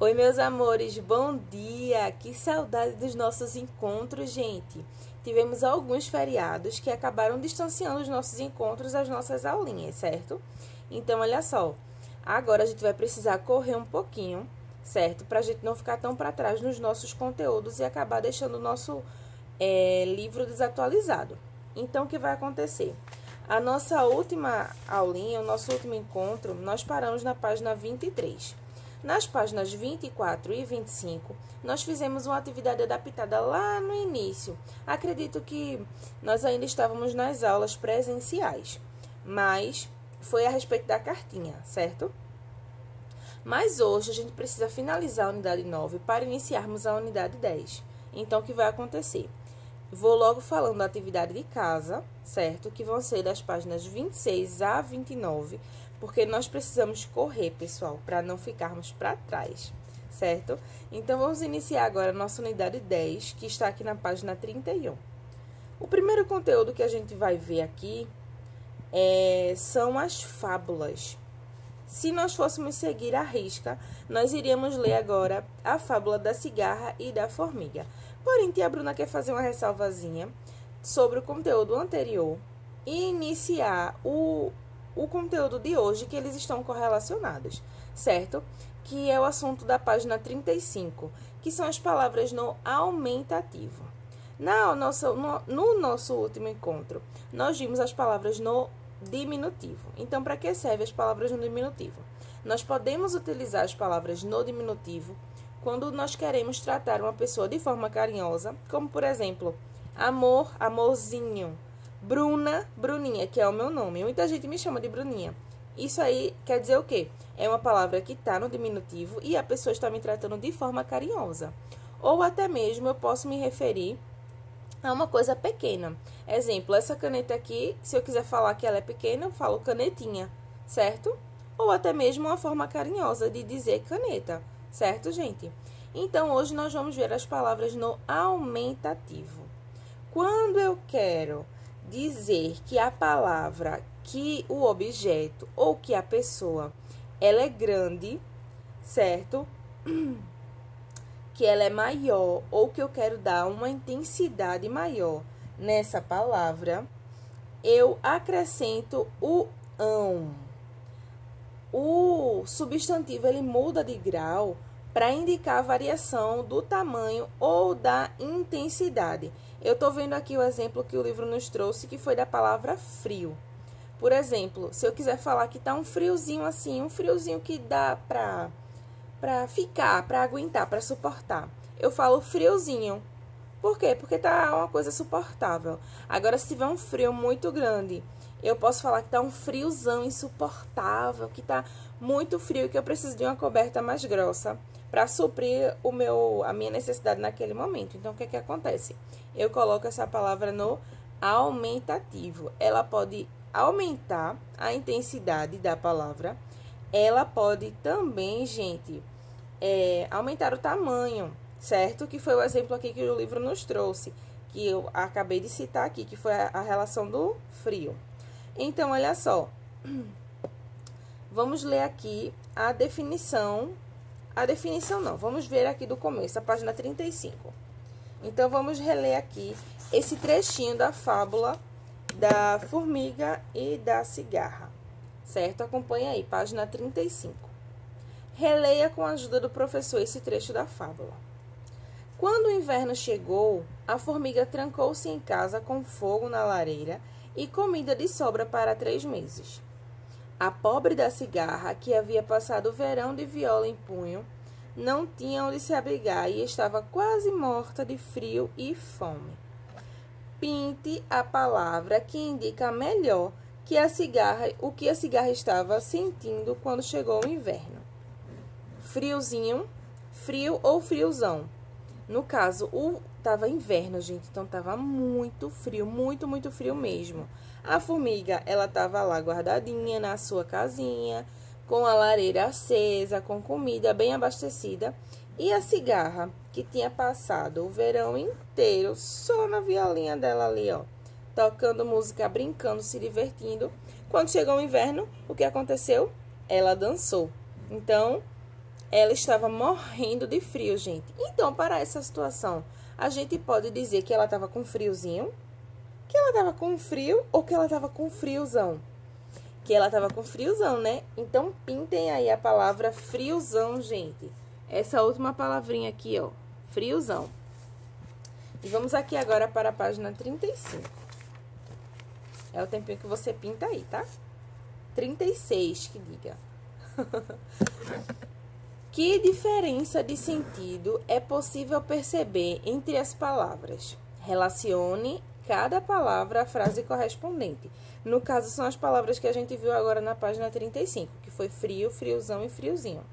Oi, meus amores, bom dia! Que saudade dos nossos encontros, gente! Tivemos alguns feriados que acabaram distanciando os nossos encontros das nossas aulinhas, certo? Então, olha só, agora a gente vai precisar correr um pouquinho, certo? Para a gente não ficar tão para trás nos nossos conteúdos e acabar deixando o nosso livro desatualizado. Então, o que vai acontecer? A nossa última aulinha, o nosso último encontro, nós paramos na página 23. Nas páginas 24 e 25, nós fizemos uma atividade adaptada lá no início. Acredito que nós ainda estávamos nas aulas presenciais, mas foi a respeito da cartinha, certo? Mas hoje a gente precisa finalizar a unidade 9 para iniciarmos a unidade 10. Então, o que vai acontecer? Vou logo falando da atividade de casa, certo? Que vão ser das páginas 26 a 29, porque nós precisamos correr, pessoal, para não ficarmos para trás, certo? Então, vamos iniciar agora a nossa unidade 10, que está aqui na página 31. O primeiro conteúdo que a gente vai ver aqui são as fábulas. Se nós fôssemos seguir a risca, nós iríamos ler agora a fábula da cigarra e da formiga. Porém, tia Bruna quer fazer uma ressalvazinha sobre o conteúdo anterior e iniciar o conteúdo de hoje, que eles estão correlacionados, certo? Que é o assunto da página 35, que são as palavras no aumentativo. No nosso último encontro, nós vimos as palavras no diminutivo. Então, para que servem as palavras no diminutivo? Nós podemos utilizar as palavras no diminutivo quando nós queremos tratar uma pessoa de forma carinhosa, como, por exemplo, amor, amorzinho, Bruna, Bruninha, que é o meu nome. Muita gente me chama de Bruninha. Isso aí quer dizer o quê? É uma palavra que está no diminutivo e a pessoa está me tratando de forma carinhosa. Ou até mesmo eu posso me referir a uma coisa pequena. Exemplo, essa caneta aqui, se eu quiser falar que ela é pequena, eu falo canetinha, certo? Ou até mesmo uma forma carinhosa de dizer caneta, certo, gente? Então, hoje nós vamos ver as palavras no aumentativo. Quando eu quero dizer que a palavra, que o objeto ou que a pessoa, ela é grande, certo? Que ela é maior ou que eu quero dar uma intensidade maior nessa palavra, eu acrescento o ão. O substantivo, ele muda de grau para indicar a variação do tamanho ou da intensidade. Eu estou vendo aqui o exemplo que o livro nos trouxe, que foi da palavra frio. Por exemplo, se eu quiser falar que tá um friozinho assim, um friozinho que dá para ficar, para aguentar, para suportar, eu falo friozinho. Por quê? Porque tá uma coisa suportável. Agora, se tiver um frio muito grande, eu posso falar que tá um friozão insuportável, que tá muito frio e que eu preciso de uma coberta mais grossa para suprir a minha necessidade naquele momento. Então, o que acontece? Eu coloco essa palavra no aumentativo. Ela pode aumentar a intensidade da palavra. Ela pode também, gente, aumentar o tamanho, certo? Que foi o exemplo aqui que o livro nos trouxe, que eu acabei de citar aqui, que foi a relação do frio. Então, olha só. Vamos ler aqui a definição. A definição não, vamos ver aqui do começo, a página 35. Então, vamos reler aqui esse trechinho da fábula da formiga e da cigarra, certo? Acompanha aí, página 35. Releia com a ajuda do professor esse trecho da fábula. Quando o inverno chegou, a formiga trancou-se em casa com fogo na lareira e comida de sobra para 3 meses. A pobre da cigarra, que havia passado o verão de viola em punho, não tinha onde se abrigar e estava quase morta de frio e fome. Pinte a palavra que indica melhor que o que a cigarra estava sentindo quando chegou o inverno. Friozinho, frio ou friozão. No caso, tava inverno, gente, então tava muito frio, muito frio mesmo. A formiga, ela tava lá guardadinha na sua casinha, com a lareira acesa, com comida bem abastecida. E a cigarra, que tinha passado o verão inteiro só na violinha dela ali, ó, tocando música, brincando, se divertindo. Quando chegou o inverno, o que aconteceu? Ela dançou. Então, ela estava morrendo de frio, gente. Então, para essa situação, a gente pode dizer que ela estava com friozinho, que ela estava com frio ou que ela estava com friozão. Que ela estava com friozão, né? Então, pintem aí a palavra friozão, gente. Essa última palavrinha aqui, ó, friozão. E vamos aqui agora para a página 35. É o tempinho que você pinta aí, tá? 36, que diga. Que diferença de sentido é possível perceber entre as palavras? Relacione cada palavra à frase correspondente. No caso, são as palavras que a gente viu agora na página 35, que foi frio, friozão e friozinho.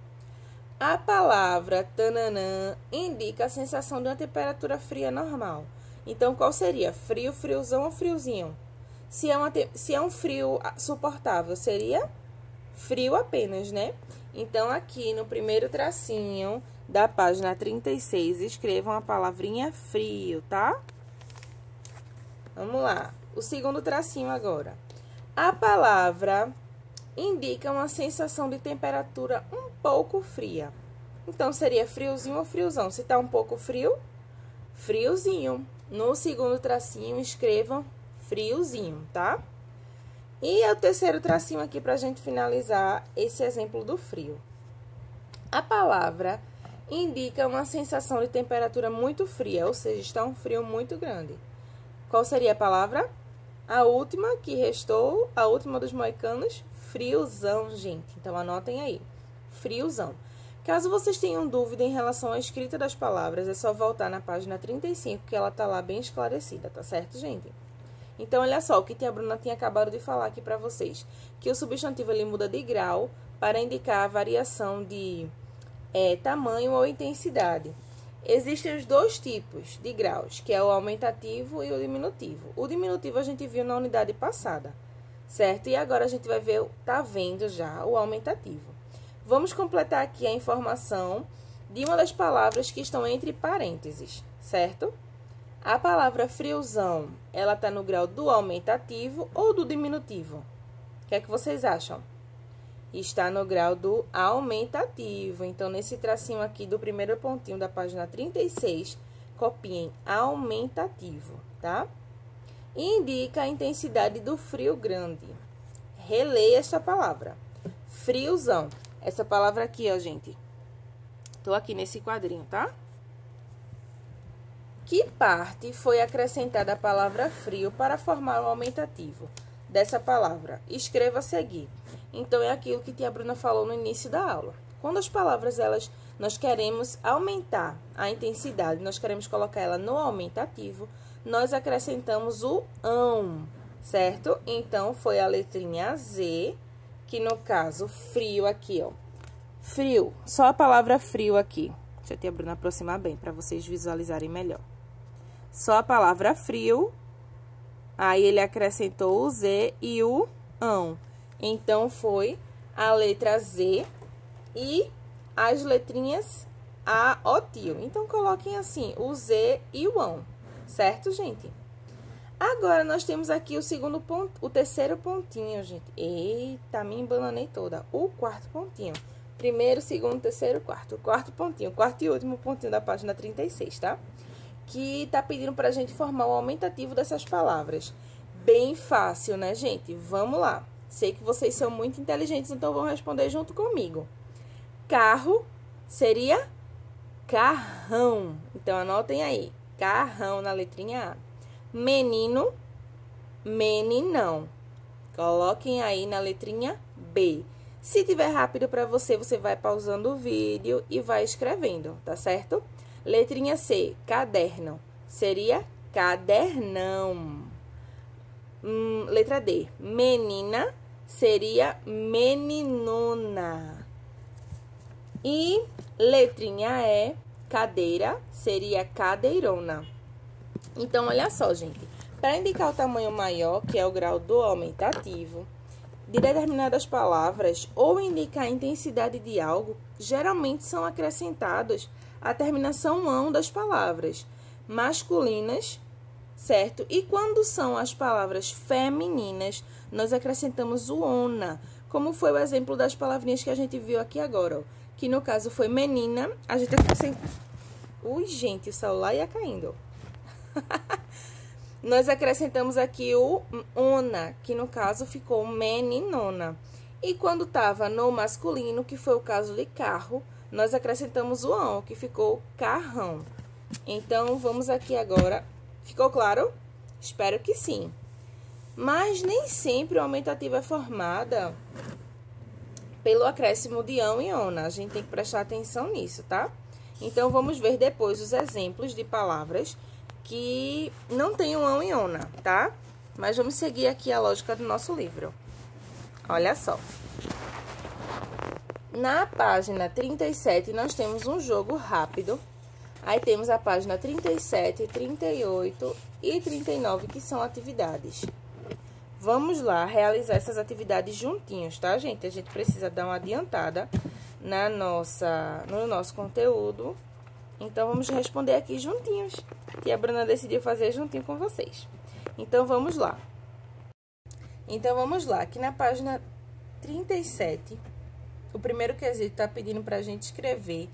A palavra tananã indica a sensação de uma temperatura fria normal. Então, qual seria? Frio, friozão ou friozinho? Se é um frio suportável, seria frio apenas, né? Então, aqui no primeiro tracinho da página 36, escrevam a palavrinha frio, tá? Vamos lá. O segundo tracinho agora. A palavra indica uma sensação de temperatura um pouco fria. Então, seria friozinho ou friozão? Se tá um pouco frio, friozinho. No segundo tracinho, escrevam friozinho, tá? E é o terceiro tracinho aqui pra gente finalizar esse exemplo do frio. A palavra indica uma sensação de temperatura muito fria, ou seja, está um frio muito grande. Qual seria a palavra? A última que restou, a última dos moicanos, friozão, gente. Então, anotem aí, friozão. Caso vocês tenham dúvida em relação à escrita das palavras, é só voltar na página 35, que ela tá lá bem esclarecida, tá certo, gente? Então, olha só, o que a Bruna tinha acabado de falar aqui para vocês. Que o substantivo, ele muda de grau para indicar a variação de tamanho ou intensidade. Existem os dois tipos de graus, que é o aumentativo e o diminutivo. O diminutivo a gente viu na unidade passada, certo? E agora a gente vai ver, tá vendo já, o aumentativo. Vamos completar aqui a informação de uma das palavras que estão entre parênteses, certo? A palavra friozão, ela tá no grau do aumentativo ou do diminutivo? O que é que vocês acham? Está no grau do aumentativo. Então, nesse tracinho aqui do primeiro pontinho da página 36, copiem aumentativo, tá? E indica a intensidade do frio grande. Releia esta palavra. Friozão. Essa palavra aqui, ó, gente. Tô aqui nesse quadrinho, tá? Que parte foi acrescentada a palavra frio para formar o aumentativo dessa palavra? Escreva a seguir. Então, é aquilo que tia Bruna falou no início da aula. Quando as palavras, nós queremos aumentar a intensidade, nós queremos colocar ela no aumentativo, nós acrescentamos o ão, certo? Então, foi a letrinha Z, que no caso, frio aqui, ó. Frio, só a palavra frio aqui. Deixa a tia Bruna aproximar bem, para vocês visualizarem melhor. Só a palavra frio, aí ele acrescentou o Z e o ão. Então, foi a letra Z e as letrinhas A, O, tio. Então, coloquem assim, o Z e o ão, certo, gente? Agora, nós temos aqui o segundo ponto, o terceiro pontinho, gente. Eita, me embananei toda. O quarto pontinho. Primeiro, segundo, terceiro, quarto. O quarto pontinho, o quarto e último pontinho da página 36, tá? Que tá pedindo pra gente formar o aumentativo dessas palavras. Bem fácil, né, gente? Vamos lá. Sei que vocês são muito inteligentes, então vão responder junto comigo. Carro seria carrão. Então, anotem aí. Carrão na letrinha A. Menino, meninão. Coloquem aí na letrinha B. Se tiver rápido para você, você vai pausando o vídeo e vai escrevendo, tá certo? Letrinha C, caderno. Seria cadernão. Letra D, menina, seria meninona. E letrinha E, cadeira, seria cadeirona. Então, olha só, gente. Para indicar o tamanho maior, que é o grau do aumentativo, de determinadas palavras, ou indicar a intensidade de algo, geralmente são acrescentados a terminação ão das palavras masculinas, certo? E quando são as palavras femininas, nós acrescentamos o ona, como foi o exemplo das palavrinhas que a gente viu aqui agora, ó. que no caso foi menina, a gente acrescenta... Ui, gente, o celular ia caindo. Nós acrescentamos aqui o ona, que no caso ficou meninona. E quando estava no masculino, que foi o caso de carro, nós acrescentamos o ão, que ficou carrão. Então, vamos aqui agora. Ficou claro? Espero que sim. Mas nem sempre o aumentativo é formada pelo acréscimo de ão e ona. A gente tem que prestar atenção nisso, tá? Então, vamos ver depois os exemplos de palavras que não tem o ão e ona, tá? Mas vamos seguir aqui a lógica do nosso livro. Olha só. Na página 37, nós temos um jogo rápido. Aí temos a página 37, 38 e 39, que são atividades. Vamos lá realizar essas atividades juntinhos, tá, gente? A gente precisa dar uma adiantada no nosso conteúdo. Então, vamos responder aqui juntinhos, que a Bruna decidiu fazer juntinho com vocês. Então, vamos lá. Aqui na página 37, o primeiro quesito está pedindo para a gente escrever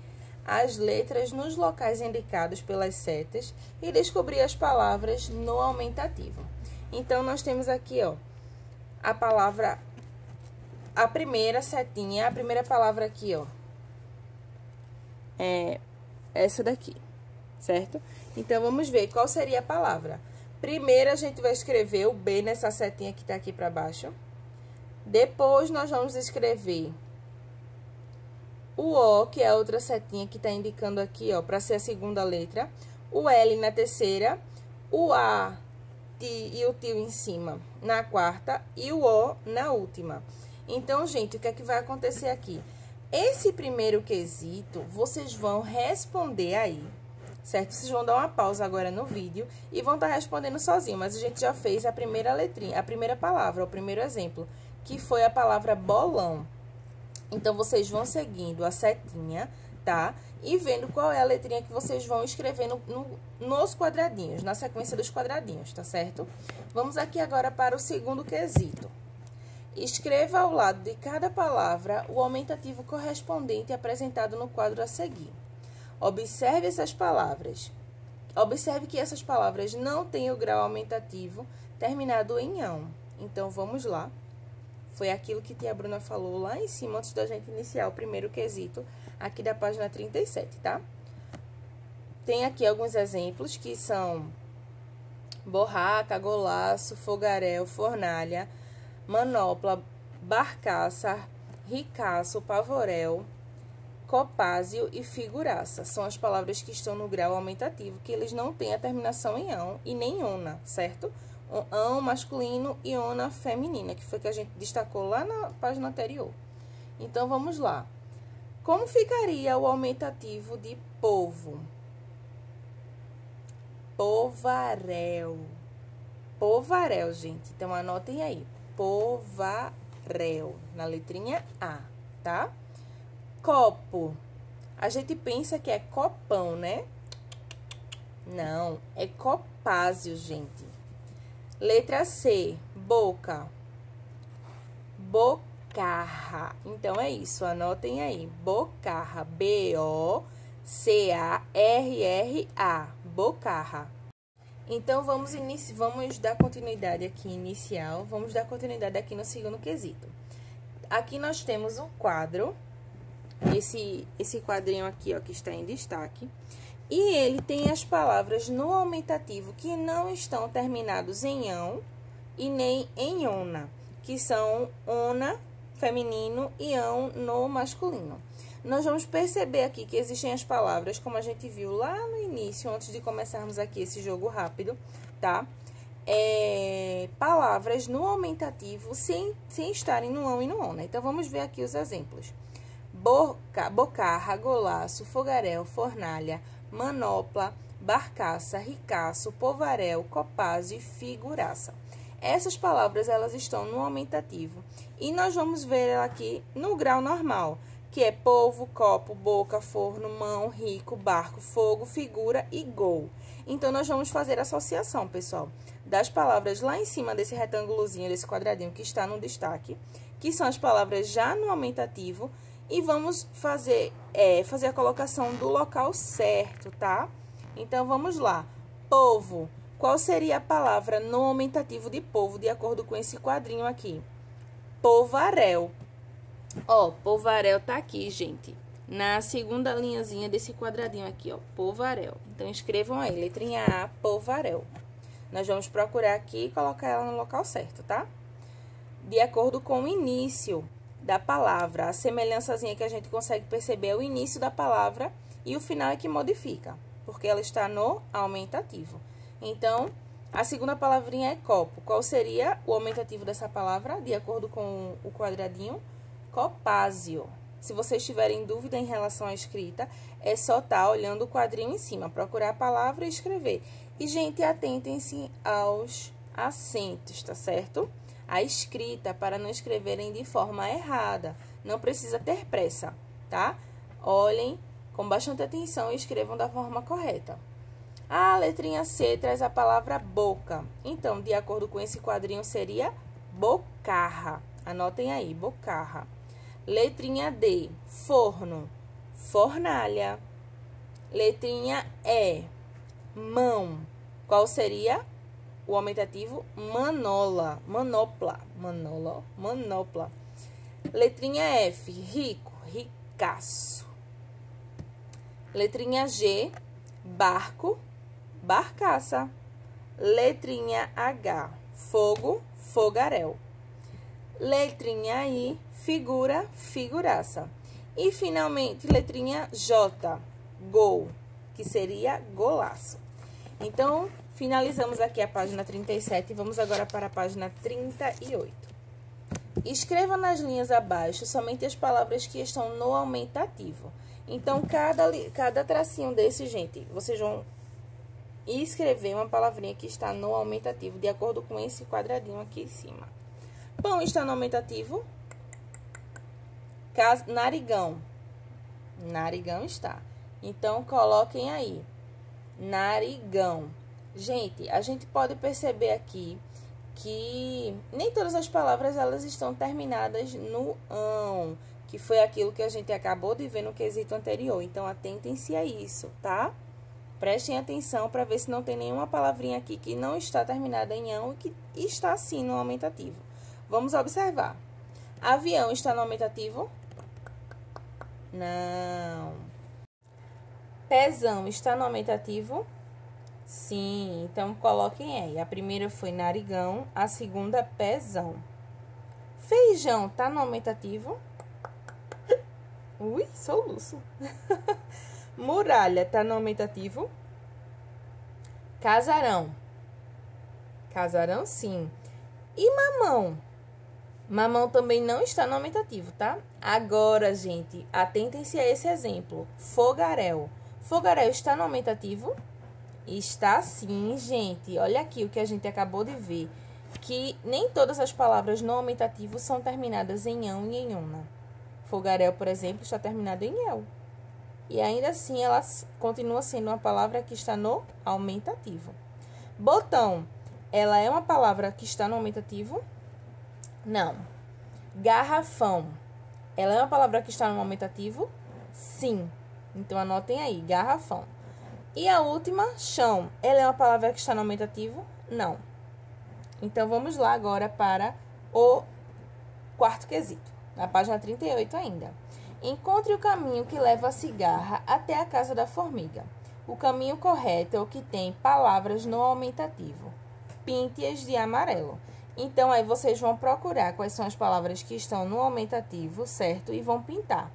as letras nos locais indicados pelas setas e descobrir as palavras no aumentativo. Então, nós temos aqui, ó, a palavra, a primeira setinha, a primeira palavra aqui, ó, é essa daqui, certo? Então, vamos ver qual seria a palavra. Primeiro, a gente vai escrever o B nessa setinha que tá aqui para baixo. Depois, nós vamos escrever o O, que é a outra setinha que tá indicando aqui, ó, para ser a segunda letra. O L na terceira, o A e o tio em cima na quarta e o O na última. Então, gente, o que é que vai acontecer aqui? Esse primeiro quesito, vocês vão responder aí, certo? Vocês vão dar uma pausa agora no vídeo e vão estar respondendo sozinho, mas a gente já fez a primeira letrinha, a primeira palavra, o primeiro exemplo, que foi a palavra bolão. Então, vocês vão seguindo a setinha, tá? E vendo qual é a letrinha que vocês vão escrever nos quadradinhos, na sequência dos quadradinhos, tá certo? Vamos aqui agora para o segundo quesito. Escreva ao lado de cada palavra o aumentativo correspondente apresentado no quadro a seguir. Observe essas palavras. Observe que essas palavras não têm o grau aumentativo terminado em ão. Então, vamos lá. Foi aquilo que a tia Bruna falou lá em cima, antes da gente iniciar o primeiro quesito, aqui da página 37, tá? Tem aqui alguns exemplos que são borraca, golaço, fogaréu, fornalha, manopla, barcaça, ricaço, pavoréu, copázio e figuraça. São as palavras que estão no grau aumentativo, que eles não têm a terminação em ão e nem ona, certo? Ão masculino e ona feminina, que foi que a gente destacou lá na página anterior. Então, vamos lá. Como ficaria o aumentativo de povo? Povaréu. Povaréu, gente. Então, anotem aí. Povaréu, na letrinha A, tá? Copo. A gente pensa que é copão, né? Não, é copázio, gente. Letra C, boca. Bocarra. Então, é isso, anotem aí. Bocarra, B-O-C-A-R-R-A. Bocarra. Então, vamos dar continuidade aqui inicial. Vamos dar continuidade aqui no segundo quesito. Aqui nós temos um quadro. Esse quadrinho aqui, ó, que está em destaque. E ele tem as palavras no aumentativo que não estão terminados em ão e nem em ona, que são ona, feminino, e ão no masculino. Nós vamos perceber aqui que existem as palavras, como a gente viu lá no início, antes de começarmos aqui esse jogo rápido, tá? Palavras no aumentativo sem estarem no ão e no ona. Então, vamos ver aqui os exemplos. Bocarra, golaço, fogaréu, fornalha, manopla, barcaça, ricaço, povaréu, copázio e figuraça. Essas palavras, elas estão no aumentativo. E nós vamos ver ela aqui no grau normal, que é polvo, copo, boca, forno, mão, rico, barco, fogo, figura e gol. Então, nós vamos fazer associação, pessoal, das palavras lá em cima desse retângulozinho, desse quadradinho que está no destaque, que são as palavras já no aumentativo, E vamos fazer a colocação do local certo, tá? Então, vamos lá. Povo. Qual seria a palavra no aumentativo de povo, de acordo com esse quadrinho aqui? Povaréu. Ó, povaréu tá aqui, gente. Na segunda linhazinha desse quadradinho aqui, ó. Povaréu. Então, escrevam aí, letrinha A, povaréu. Nós vamos procurar aqui e colocar ela no local certo, tá? De acordo com o início da palavra. A semelhançazinha que a gente consegue perceber é o início da palavra e o final é que modifica, porque ela está no aumentativo. Então, a segunda palavrinha é copo. Qual seria o aumentativo dessa palavra, de acordo com o quadradinho? Copásio. Se vocês tiverem dúvida em relação à escrita, é só estar olhando o quadrinho em cima, procurar a palavra e escrever. E, gente, atentem-se aos acentos, tá certo? A escrita, para não escreverem de forma errada. Não precisa ter pressa, tá? Olhem com bastante atenção e escrevam da forma correta. A letrinha C traz a palavra boca. Então, de acordo com esse quadrinho, seria bocarra. Anotem aí, bocarra. Letrinha D, forno, fornalha. Letrinha E, mão. Qual seria o aumentativo? Manola, manopla, manola, manopla. Letrinha F, rico, ricaço. Letrinha G, barco, barcaça. Letrinha H, fogo, fogaréu. Letrinha I, figura, figuraça. E, finalmente, letrinha J, gol, que seria golaço. Então, finalizamos aqui a página 37 e vamos agora para a página 38. Escreva nas linhas abaixo somente as palavras que estão no aumentativo. Então, cada tracinho desse, gente, vocês vão escrever uma palavrinha que está no aumentativo, de acordo com esse quadradinho aqui em cima. Pão está no aumentativo. Narigão. Narigão está. Então, coloquem aí. Narigão. Gente, a gente pode perceber aqui que nem todas as palavras elas estão terminadas no ão, que foi aquilo que a gente acabou de ver no quesito anterior. Então, atentem-se a isso, tá? Prestem atenção para ver se não tem nenhuma palavrinha aqui que não está terminada em ão e que está sim no aumentativo. Vamos observar. Avião está no aumentativo? Não. Pezão está no aumentativo? Sim, então coloquem aí. A primeira foi narigão, a segunda pezão. Feijão está no aumentativo? Ui, soluço. Muralha está no aumentativo? Casarão. Casarão, sim. E mamão? Mamão também não está no aumentativo, tá? Agora, gente, atentem-se a esse exemplo. Fogaréu. Fogaréu está no aumentativo? Está sim, gente. Olha aqui o que a gente acabou de ver. Que nem todas as palavras no aumentativo são terminadas em ão e em ona. Fogaréu, por exemplo, está terminado em el. E ainda assim, ela continua sendo uma palavra que está no aumentativo. Botão. Ela é uma palavra que está no aumentativo? Não. Garrafão. Ela é uma palavra que está no aumentativo? Sim. Então, anotem aí, garrafão. E a última, chão. Ela é uma palavra que está no aumentativo? Não. Então, vamos lá agora para o quarto quesito. Na página 38 ainda. Encontre o caminho que leva a cigarra até a casa da formiga. O caminho correto é o que tem palavras no aumentativo. Pinte-as de amarelo. Então, aí vocês vão procurar quais são as palavras que estão no aumentativo, certo? E vão pintar.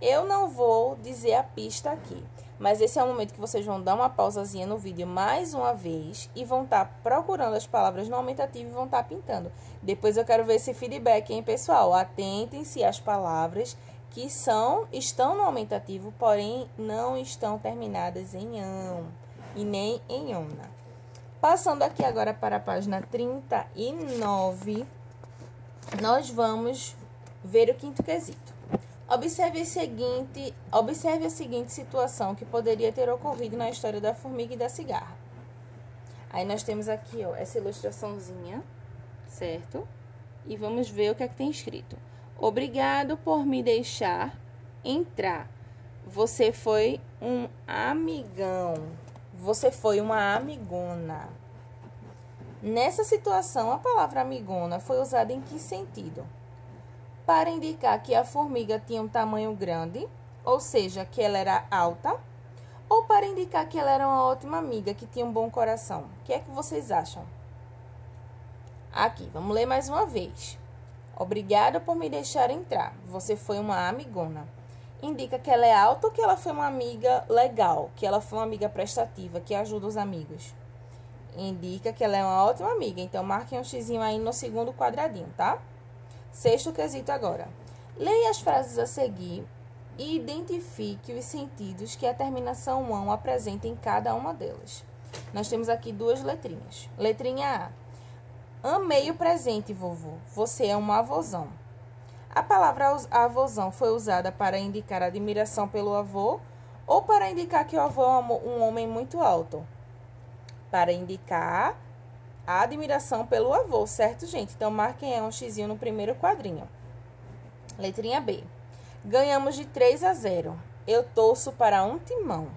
Eu não vou dizer a pista aqui, mas esse é o momento que vocês vão dar uma pausazinha no vídeo mais uma vez e vão estar procurando as palavras no aumentativo e vão estar pintando. Depois eu quero ver esse feedback, hein, pessoal? Atentem-se às palavras que estão no aumentativo, porém não estão terminadas em ão e nem em ona. Passando aqui agora para a página 39, nós vamos ver o quinto quesito. Observe a seguinte situação que poderia ter ocorrido na história da formiga e da cigarra. Aí nós temos aqui, ó, essa ilustraçãozinha, certo? E vamos ver o que é que tem escrito. Obrigado por me deixar entrar. Você foi um amigão. Você foi uma amigona. Nessa situação, a palavra amigona foi usada em que sentido? Para indicar que a formiga tinha um tamanho grande, ou seja, que ela era alta, ou para indicar que ela era uma ótima amiga, que tinha um bom coração? O que é que vocês acham? Aqui, vamos ler mais uma vez. Obrigada por me deixar entrar. Você foi uma amigona. Indica que ela é alta ou que ela foi uma amiga legal, que ela foi uma amiga prestativa, que ajuda os amigos. Indica que ela é uma ótima amiga. Então, marquem um xizinho aí no segundo quadradinho, tá? Sexto quesito agora. Leia as frases a seguir e identifique os sentidos que a terminação ão apresenta em cada uma delas. Nós temos aqui duas letrinhas. Letrinha A. Amei o presente, vovô. Você é um avôzão. A palavra avôzão foi usada para indicar admiração pelo avô ou para indicar que o avô é um homem muito alto? Para indicar a admiração pelo avô, certo, gente? Então, marquem um xizinho no primeiro quadrinho. Letrinha B. Ganhamos de 3-0. Eu torço para um timão.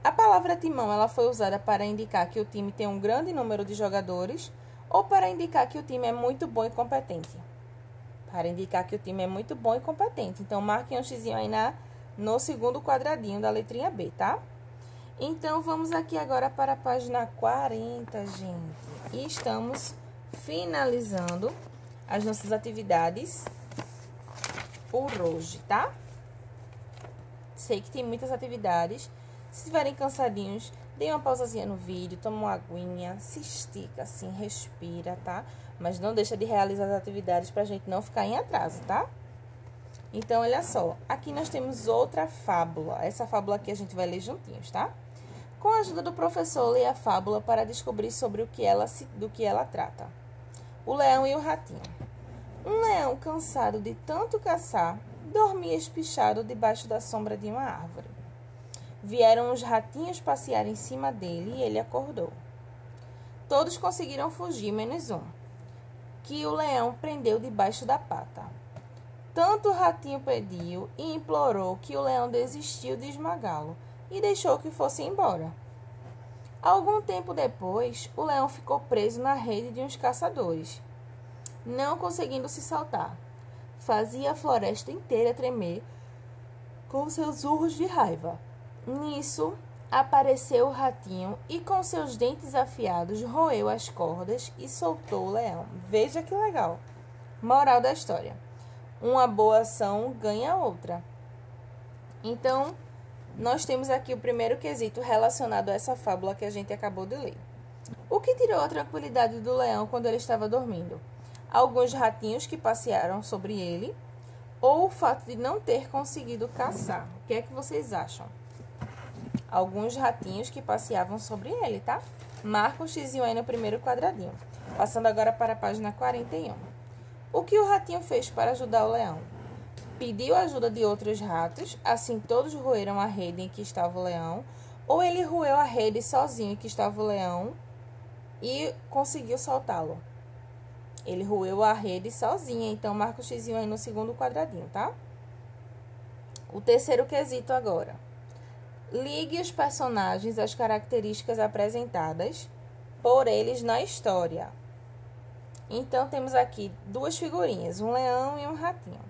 A palavra timão ela foi usada para indicar que o time tem um grande número de jogadores ou para indicar que o time é muito bom e competente? Para indicar que o time é muito bom e competente. Então, marquem um xizinho aí no segundo quadradinho da letrinha B, tá? Então, vamos aqui agora para a página 40, gente. E estamos finalizando as nossas atividades por hoje, tá? Sei que tem muitas atividades. Se estiverem cansadinhos, dê uma pausazinha no vídeo, toma uma aguinha, se estica assim, respira, tá? Mas não deixa de realizar as atividades pra gente não ficar em atraso, tá? Então, olha só. Aqui nós temos outra fábula. Essa fábula aqui a gente vai ler juntinhos, tá? Com a ajuda do professor, leia a fábula para descobrir sobre do que ela trata. O leão e o ratinho. Um leão, cansado de tanto caçar, dormia espichado debaixo da sombra de uma árvore. Vieram os ratinhos passear em cima dele e ele acordou. Todos conseguiram fugir, menos um, que o leão prendeu debaixo da pata. Tanto o ratinho pediu e implorou que o leão desistiu de esmagá-lo e deixou que fosse embora. Algum tempo depois, o leão ficou preso na rede de uns caçadores, não conseguindo se saltar. Fazia a floresta inteira tremer com seus urros de raiva. Nisso, apareceu o ratinho e com seus dentes afiados roeu as cordas e soltou o leão. Veja que legal. Moral da história. Uma boa ação ganha outra. Então, nós temos aqui o primeiro quesito relacionado a essa fábula que a gente acabou de ler. O que tirou a tranquilidade do leão quando ele estava dormindo? Alguns ratinhos que passearam sobre ele ou o fato de não ter conseguido caçar? O que é que vocês acham? Alguns ratinhos que passeavam sobre ele, tá? Marca um xizinho aí no primeiro quadradinho. Passando agora para a página 41. O que o ratinho fez para ajudar o leão? Pediu ajuda de outros ratos, assim todos roeram a rede em que estava o leão, ou ele roeu a rede sozinho em que estava o leão e conseguiu soltá-lo? Ele roeu a rede sozinho, então marca o xizinho aí no segundo quadradinho, tá? O terceiro quesito agora. Ligue os personagens às características apresentadas por eles na história. Então, temos aqui duas figurinhas, um leão e um ratinho.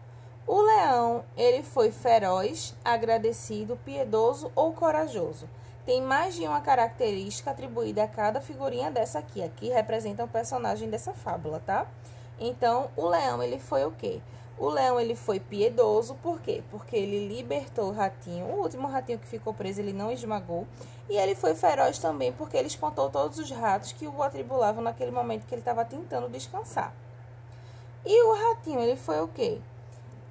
O leão, ele foi feroz, agradecido, piedoso ou corajoso. Tem mais de uma característica atribuída a cada figurinha dessa aqui. Aqui representa o personagem dessa fábula, tá? Então, o leão, ele foi o quê? O leão, ele foi piedoso, por quê? Porque ele libertou o ratinho, o último ratinho que ficou preso, ele não esmagou. E ele foi feroz também, porque ele espantou todos os ratos que o atribulavam naquele momento que ele estava tentando descansar. E o ratinho, ele foi o quê?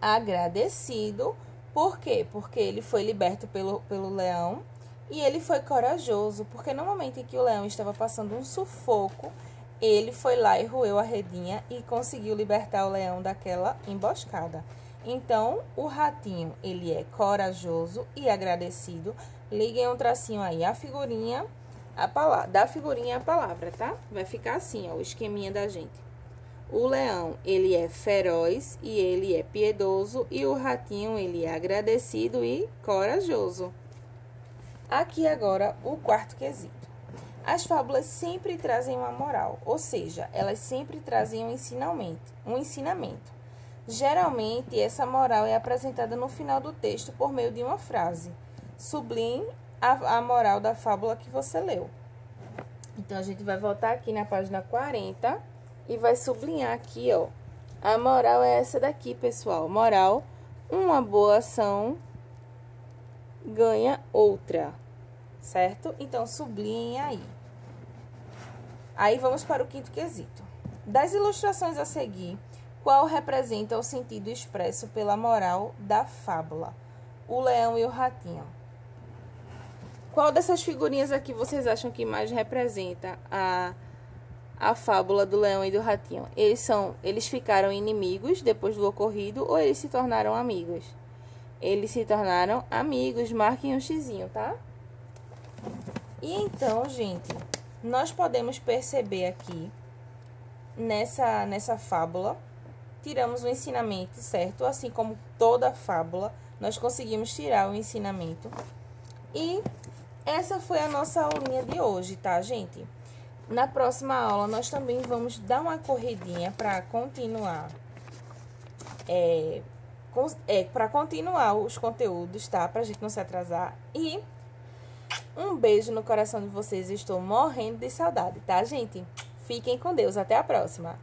Agradecido, por quê? Porque ele foi liberto pelo leão. E ele foi corajoso, porque no momento em que o leão estava passando um sufoco, ele foi lá e roeu a redinha e conseguiu libertar o leão daquela emboscada. Então, o ratinho, ele é corajoso e agradecido. Liguem um tracinho aí, a figurinha, da figurinha a palavra, tá? Vai ficar assim, ó, o esqueminha da gente. O leão, ele é feroz e ele é piedoso, e o ratinho, ele é agradecido e corajoso. Aqui agora o quarto quesito. As fábulas sempre trazem uma moral, ou seja, elas sempre trazem um ensinamento. Geralmente, essa moral é apresentada no final do texto por meio de uma frase. Sublinhe a moral da fábula que você leu. Então, a gente vai voltar aqui na página 40 e vai sublinhar aqui, ó. A moral é essa daqui, pessoal. Moral, uma boa ação ganha outra, certo? Então, sublinha aí. Aí, vamos para o quinto quesito. Das ilustrações a seguir, qual representa o sentido expresso pela moral da fábula? O leão e o ratinho. Qual dessas figurinhas aqui vocês acham que mais representa a fábula do leão e do ratinho? Eles ficaram inimigos depois do ocorrido ou eles se tornaram amigos? Eles se tornaram amigos, marquem um xizinho, tá? E então, gente, nós podemos perceber aqui, nessa fábula, tiramos o ensinamento, certo? Assim como toda fábula, nós conseguimos tirar o ensinamento. E essa foi a nossa aulinha de hoje, tá, gente? Na próxima aula, nós também vamos dar uma corridinha para continuar, para continuar os conteúdos, tá? Pra gente não se atrasar. E um beijo no coração de vocês. Estou morrendo de saudade, tá, gente? Fiquem com Deus. Até a próxima.